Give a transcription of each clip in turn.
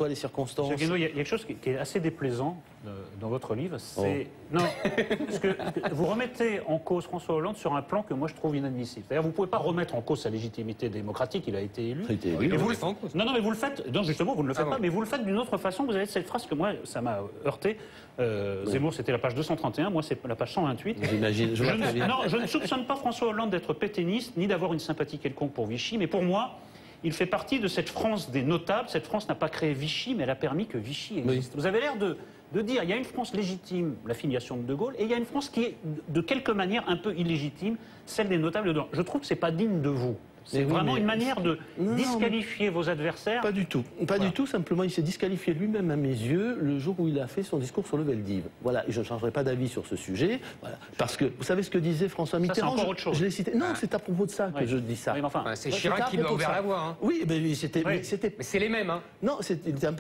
les circonstances. Monsieur Guénaud, il y a quelque chose qui est assez déplaisant dans votre livre, c'est... Non, parce que vous remettez en cause François Hollande sur un plan que moi je trouve inadmissible. C'est-à-dire vous ne pouvez pas remettre en cause sa légitimité démocratique, il a été élu. Oui, vous le faites en cause. Non, mais vous le faites, non justement vous ne le faites pas, mais vous le faites d'une autre façon. Vous avez cette phrase que moi, ça m'a heurté. Zemmour, c'était la page 231, moi c'est la page 128. J'imagine, je ne soupçonne pas François Hollande d'être pétainiste, ni d'avoir une sympathie quelconque pour Vichy, mais pour moi, il fait partie de cette France des notables. Cette France n'a pas créé Vichy, mais elle a permis que Vichy existe. Oui. Vous avez l'air de dire, il y a une France légitime, la filiation de De Gaulle, et il y a une France qui est de quelque manière un peu illégitime, celle des notables. Je trouve que ce n'est pas digne de vous. C'est vraiment une manière de disqualifier vos adversaires. Pas du tout. Pas du tout. Simplement, il s'est disqualifié lui-même à mes yeux le jour où il a fait son discours sur le Veldiv. Voilà. Et je ne changerai pas d'avis sur ce sujet. Voilà. Parce que vous savez ce que disait François Mitterrand. C'est encore autre chose. Je l'ai cité. Non, c'est à propos de ça que je dis ça. Oui, enfin, c'est Chirac qui lui a ouvert la voie. Hein. Oui, mais c'était. Mais c'est les mêmes. Hein. Non,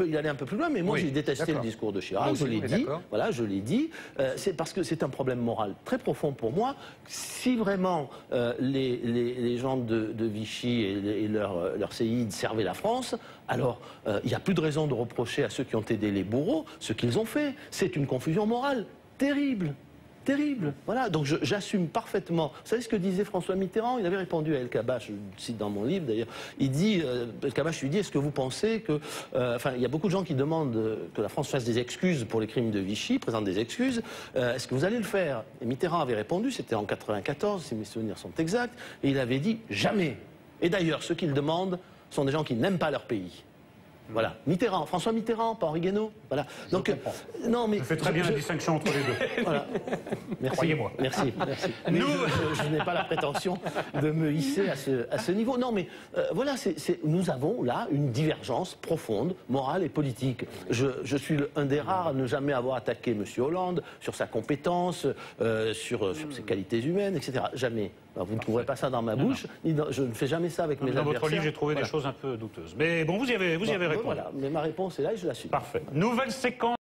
il allait un peu plus loin. Mais moi, j'ai détesté le discours de Chirac. Je l'ai dit. Voilà, je l'ai dit. C'est parce que c'est un problème moral très profond pour moi. Si vraiment les gens de Vichy et leur séide servaient la France, alors il n'y a plus de raison de reprocher à ceux qui ont aidé les bourreaux ce qu'ils ont fait. C'est une confusion morale terrible. Terrible. Voilà, donc j'assume parfaitement. Vous savez ce que disait François Mitterrand? Il avait répondu à El Kabbach, je le cite dans mon livre d'ailleurs. Il dit, El Kabbach lui dit, est-ce que vous pensez que... Enfin, il y a beaucoup de gens qui demandent que la France fasse des excuses pour les crimes de Vichy, présente des excuses. Est-ce que vous allez le faire? Et Mitterrand avait répondu, c'était en 94, si mes souvenirs sont exacts, et il avait dit, jamais. Et d'ailleurs, ceux qui le demandent sont des gens qui n'aiment pas leur pays. Voilà, Mitterrand, François Mitterrand, pas Henri Guénaud. Voilà. Donc, non, mais je fais très bien la distinction entre les deux. Voilà. Merci. Croyez-moi. Merci. Mais je n'ai pas la prétention de me hisser à ce niveau. Non, mais voilà, nous avons là une divergence profonde, morale et politique. Je suis un des rares à ne jamais avoir attaqué M. Hollande sur sa compétence, sur ses qualités humaines, etc. Jamais. Alors, vous ne trouverez pas ça dans ma bouche. Je ne fais jamais ça avec mes adversaires. Dans votre livre, j'ai trouvé des choses un peu douteuses. Mais bon, vous y avez répondu. Voilà, mais ma réponse est là et je l'assume. Parfait. Nouvelle séquence.